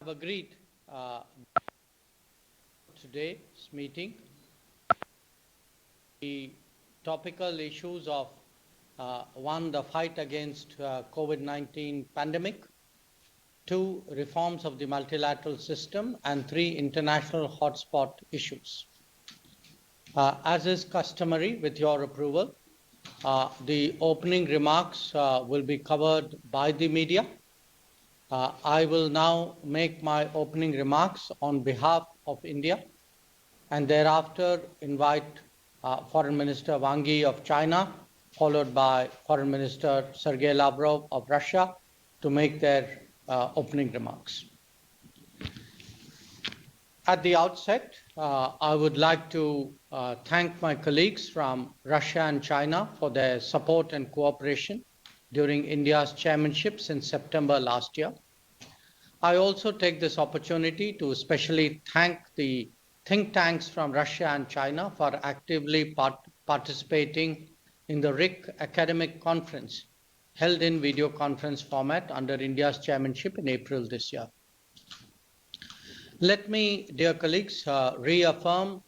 have agreed today's meeting the topical issues of one, the fight against COVID-19 pandemic, two, reforms of the multilateral system, and three, international hotspot issues. As is customary, with your approval, the opening remarks will be covered by the media. I will now make my opening remarks on behalf of India and thereafter invite Foreign Minister Wang Yi of China, followed by Foreign Minister Sergei Lavrov of Russia to make their opening remarks. At the outset, I would like to thank my colleagues from Russia and China for their support and cooperation during India's chairmanship since September last year. I also take this opportunity to especially thank the think tanks from Russia and China for actively participating in the RIC Academic Conference held in video conference format under India's chairmanship in April this year. Let me, dear colleagues, reaffirm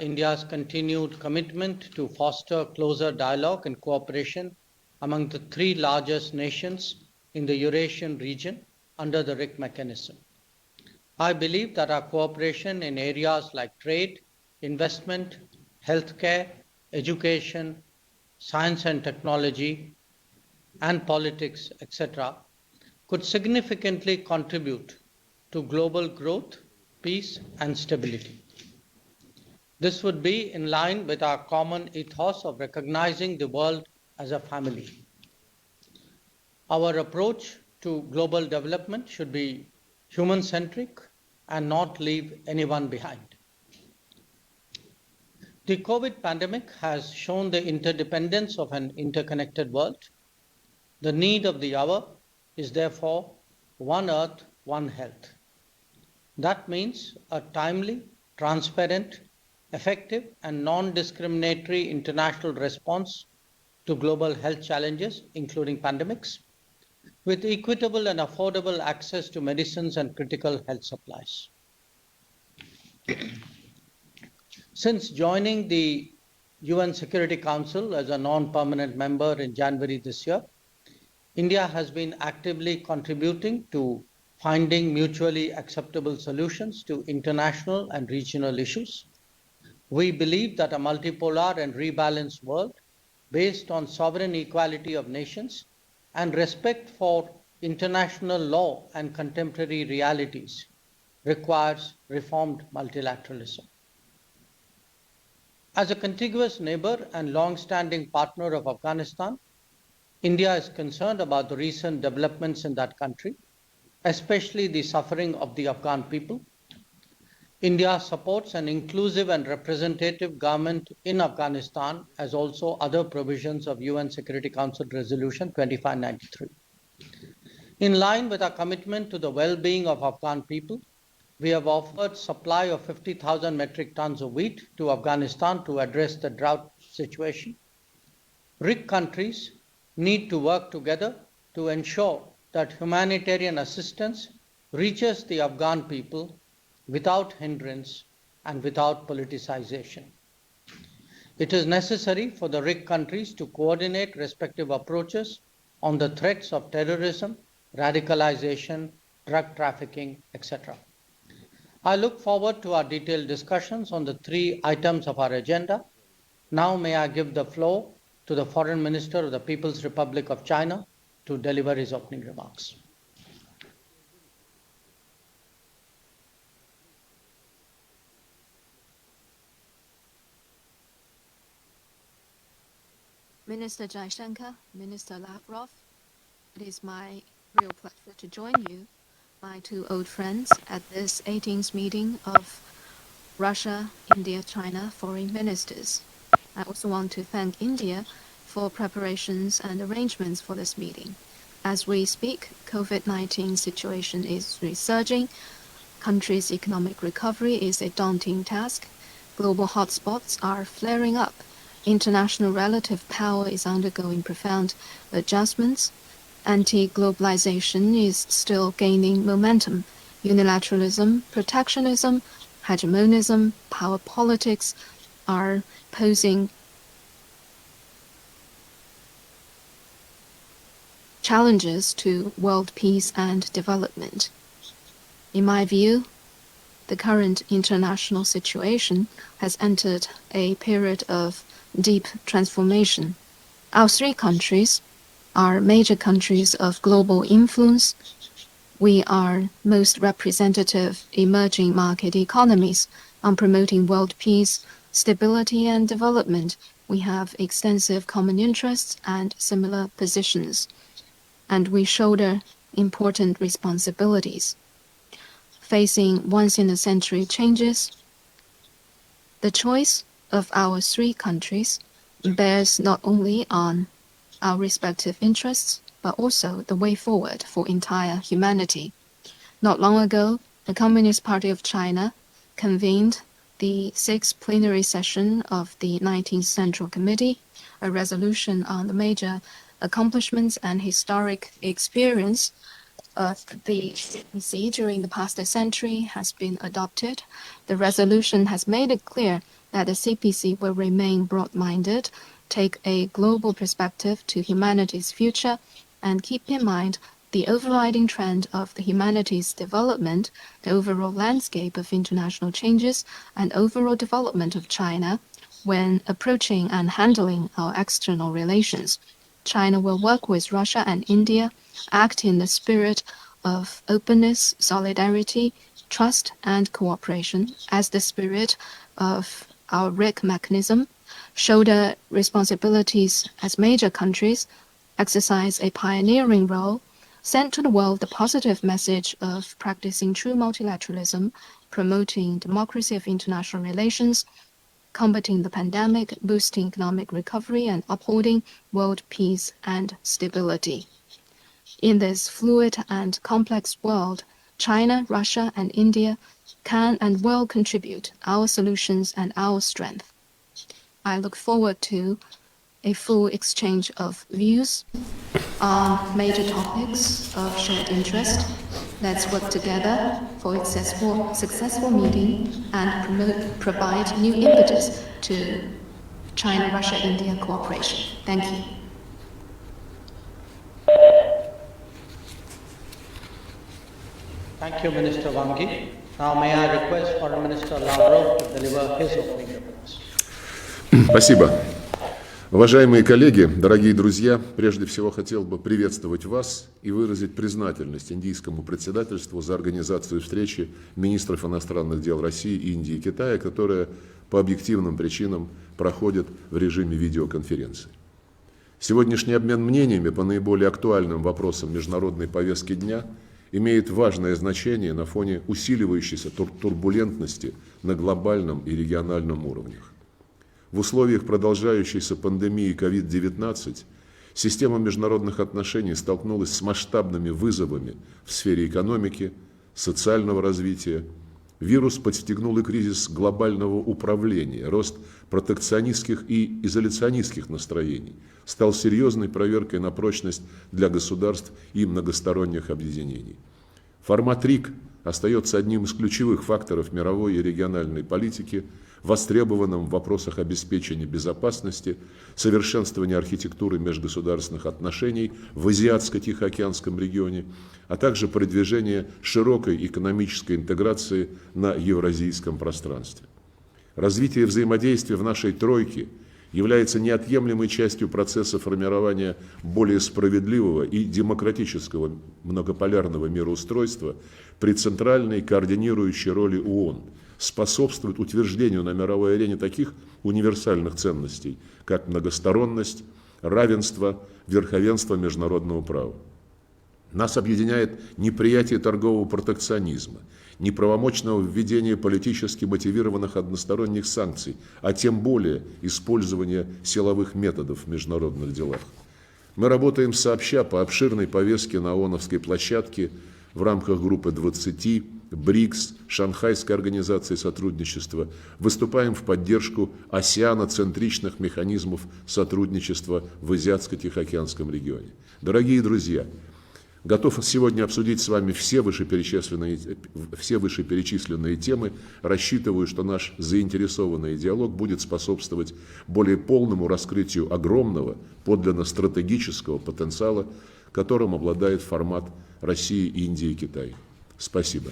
India's continued commitment to foster closer dialogue and cooperation among the three largest nations in the Eurasian region under the RIC mechanism. I believe that our cooperation in areas like trade, investment, healthcare, education, science and technology, and politics, etc., could significantly contribute to global growth, peace, and stability. This would be in line with our common ethos of recognizing the world as a family. Our approach to global development should be human-centric and not leave anyone behind. The COVID pandemic has shown the interdependence of an interconnected world. The need of the hour is therefore one earth, one health. That means a timely, transparent, effective, and non-discriminatory international response to global health challenges, including pandemics, with equitable and affordable access to medicines and critical health supplies. Since joining the UN Security Council as a non-permanent member in January this year, India has been actively contributing to finding mutually acceptable solutions to international and regional issues. We believe that a multipolar and rebalanced world based on sovereign equality of nations and respect for international law and contemporary realities requires reformed multilateralism. As a contiguous neighbor and long-standing partner of Afghanistan, India is concerned about the recent developments in that country, especially the suffering of the Afghan people. India supports an inclusive and representative government in Afghanistan, as also other provisions of UN Security Council Resolution 2593. In line with our commitment to the well-being of Afghan people, we have offered supply of 50,000 metric tons of wheat to Afghanistan to address the drought situation. RIC countries need to work together to ensure that humanitarian assistance reaches the Afghan people without hindrance and without politicization. It is necessary for the RIC countries to coordinate respective approaches on the threats of terrorism, radicalization, drug trafficking, etc. I look forward to our detailed discussions on the three items of our agenda. Now may I give the floor to the Foreign Minister of the People's Republic of China to deliver his opening remarks. Minister Jaishankar, Minister Lavrov, it is my real pleasure to join you, my two old friends, at this 18th meeting of Russia, India, China foreign ministers. I also want to thank India for preparations and arrangements for this meeting. As we speak, COVID-19 situation is resurging. Country's economic recovery is a daunting task. Global hotspots are flaring up. International relative power is undergoing profound adjustments. Anti-globalization is still gaining momentum. Unilateralism, protectionism, hegemonism, power politics are posing challenges to world peace and development. In my view, the current international situation has entered a period of deep transformation. Our three countries are major countries of global influence. We are most representative emerging market economies. On promoting world peace, stability, and development, we have extensive common interests and similar positions, and we shoulder important responsibilities. Facing once-in-a-century changes, the choice of our three countries bears not only on our respective interests, but also the way forward for entire humanity. Not long ago, the Communist Party of China convened the 6th plenary session of the 19th Central Committee. A resolution on the major accomplishments and historic experience of the CPC during the past century has been adopted. The resolution has made it clear that the CPC will remain broad-minded, take a global perspective to humanity's future, and keep in mind the overriding trend of the humanities' development, the overall landscape of international changes, and overall development of China when approaching and handling our external relations. China will work with Russia and India, act in the spirit of openness, solidarity, trust, and cooperation as the spirit of our RIC mechanism, shoulder responsibilities as major countries, exercise a pioneering role, send to the world the positive message of practicing true multilateralism, promoting democracy of international relations, combating the pandemic, boosting economic recovery, and upholding world peace and stability. In this fluid and complex world, China, Russia, and India can and will contribute our solutions and our strength. I look forward to a full exchange of views on major topics of shared interest. Let's work together for a successful meeting and provide new impetus to China-Russia-India cooperation. Thank you. Thank you, Minister Wang Yi. Now may I request Foreign Minister Lavrov to deliver his opening remarks. Спасибо. Уважаемые коллеги, дорогие друзья, прежде всего хотел бы приветствовать вас и выразить признательность индийскому председательству за организацию встречи министров иностранных дел России, Индии и Китая, которая по объективным причинам проходит в режиме видеоконференции. Сегодняшний обмен мнениями по наиболее актуальным вопросам международной повестки дня имеет важное значение на фоне усиливающейся турбулентности на глобальном и региональном уровнях. В условиях продолжающейся пандемии COVID-19 система международных отношений столкнулась с масштабными вызовами в сфере экономики, социального развития. Вирус подстегнул и кризис глобального управления, рост протекционистских и изоляционистских настроений, стал серьезной проверкой на прочность для государств и многосторонних объединений. Формат РИК остается одним из ключевых факторов мировой и региональной политики, востребованным в вопросах обеспечения безопасности, совершенствования архитектуры межгосударственных отношений в Азиатско-Тихоокеанском регионе, а также продвижения широкой экономической интеграции на евразийском пространстве. Развитие взаимодействия в нашей тройке является неотъемлемой частью процесса формирования более справедливого и демократического многополярного мироустройства при центральной координирующей роли ООН, способствует утверждению на мировой арене таких универсальных ценностей, как многосторонность, равенство, верховенство международного права. Нас объединяет неприятие торгового протекционизма, неправомочного введения политически мотивированных односторонних санкций, а тем более использования силовых методов в международных делах. Мы работаем сообща по обширной повестке на ООНовской площадке в рамках группы 20, БРИКС, Шанхайской организации сотрудничества, выступаем в поддержку осианоцентричных механизмов сотрудничества в Азиатско-Тихоокеанском регионе. Дорогие друзья, Готов сегодня обсудить с вами все вышеперечисленные темы. Рассчитываю, что наш заинтересованный диалог будет способствовать более полному раскрытию огромного, подлинно стратегического потенциала, которым обладает формат России, Индии и Китая. Спасибо.